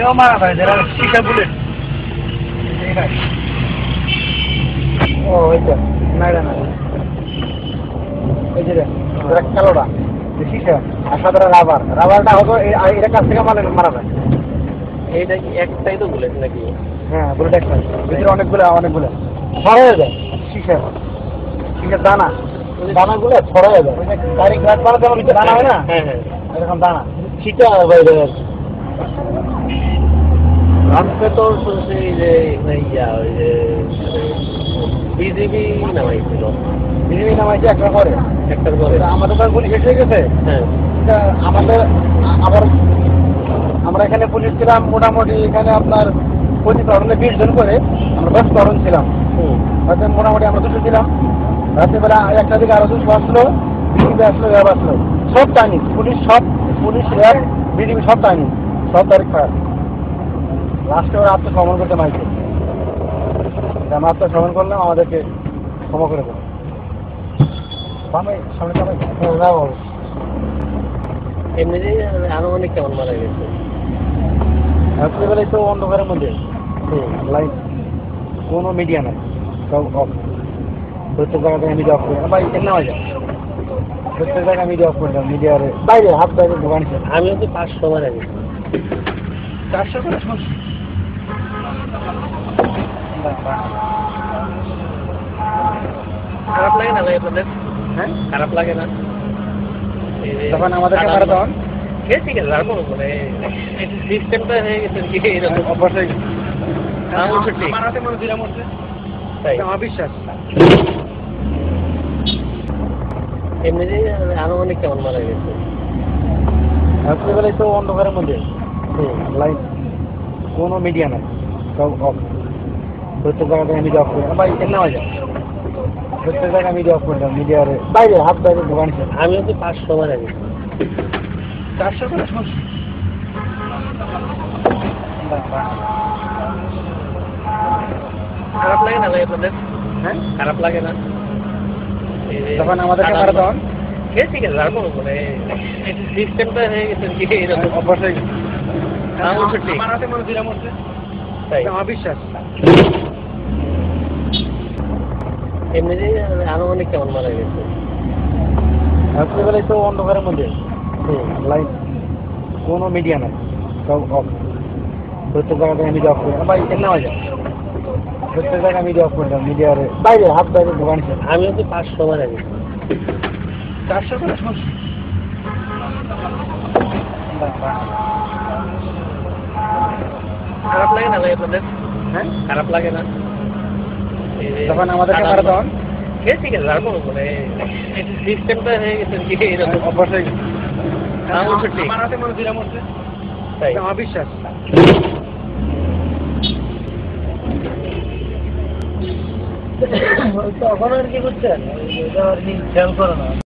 এও মারা ভাই যারা শিশা বুলেট ও ওই তো না না এই যে কালোটা শিশা আর সাদা রাবারটা হতো এটা কাছ থেকে মারা যায়। এইটা কি একটাই তো বুলেট নাকি? হ্যাঁ বুলেট একটা ভিতরে অনেকগুলো ছড়া হয়ে যায়। শিশার দানাগুলো ছড়া হয়ে যায়। গাড়ি গ্লাস বানাতে আমার ভিতরে দানা হয় না? হ্যাঁ হ্যাঁ এরকম দানা ছিটা হয়ে যায়। আজকে তো শুনছি যে ওই যে বিজিবি নামাইছিল। বিজিবি নামাইছে একটার পরে আমাদের তো পুলিশ এসে গেছে। হ্যাঁ আমাদের আমরা এখানে পুলিশ ছিলাম মোটামুটি এখানে আপনার 20 জন করে আমরা 10 ছিলাম। হয়তো মোটামুটি আমরা 200 ছিলাম। রাত্রিবেলা একটা দিকে আরো 200 আসলো, বিজিবি আসলো, র্যাব আসলো, সব টাইনি পুলিশ র্যাব বিজিবি সব টাইনি, সব তারিখ খারাপ। লাস্টে ওরা আত্মসমর্পণ করতে মাইকে আমরা আত্মসমর্পণ করলাম, আমাদেরকে ক্ষমা করে দেবো। এমনিতেই আনুমানিক কেমন মারা গেছে? রাত্রিবেলায় তো অন্ধকারের মধ্যে লাইট, কোনো মিডিয়া নাই, সব অফ। প্রত্যেক জায়গায় মিডিয়া অফ করে ভাই এখানে নেওয়া যায়। প্রত্যেক জায়গায় মিডিয়া অফ করে দেয়, মিডিয়ার বাইরে হাত বাইরে দোকান ছিল। আমিও তো 500 মারা গেছি। 400 করে সমস্যা খারাপ লাগে না ভাই আপনাদের? হ্যাঁ খারাপ লাগে না তখন আমাদেরকে মারা তখন ঠিক আছে? আর কোনো মানে সিস্টেমটা হয়ে গেছে কি এরকম? অবশ্যই ঠিক মারাতে মনে দিলাম হচ্ছে তাই আমার বিশ্বাস। এমনিতেই আনুমানিক কেমন মারা গেছে? রাত্রিবেলায় তো অন্ধকারের মধ্যে লাইট, কোনো মিডিয়া নাই, সব অফ। প্রত্যেক জায়গায় মিডিয়া অফ করে ভাই এখানে নেওয়া যায়। প্রত্যেক জায়গায় মিডিয়া অফ করে দেয়, মিডিয়ার বাইরে হাত বাইরে দোকান ছিল। আমিও তো 500 মারা গেছি। 400 করে সমস্যা খারাপ লাগে না ভাই আপনাদের? হ্যাঁ খারাপ লাগে না তখন আমাদেরকে মারা তখন ঠিক আছে? আর কোনো মানে সিস্টেমটা হয়ে গেছে কি এরকম? অবশ্যই ঠিক মারাতে মনে দিলাম হচ্ছে তাই আমার বিশ্বাস। এমনিতেই আনুমানিক কেমন মারা গেছে? রাত্রিবেলায় তো অন্ধকারের মধ্যে লাইট, কোনো মিডিয়া নাই, সব অফ। প্রত্যেক জায়গায় মিডিয়া অফ করে ভাই এখানে নেওয়া যায়। প্রত্যেক জায়গায় মিডিয়া অফ করে দেয়, মিডিয়ার বাইরে হাত বাইরে দোকান ছিল। আমিও তো 500 মারা গেছি। 400 করে সমস্যা খারাপ লাগে না ভাই আপনাদের? হ্যাঁ খারাপ লাগে না তখন আমাদেরকে মারা তখন ঠিক আছে? আর কোনো মানে সিস্টেমটা হয়ে গেছে কি এরকম? অবশ্যই ঠিক মারাতে মনে দিলাম হচ্ছে তাই আমার বিশ্বাস। তখন আর কি করছেন খেয়াল করো না।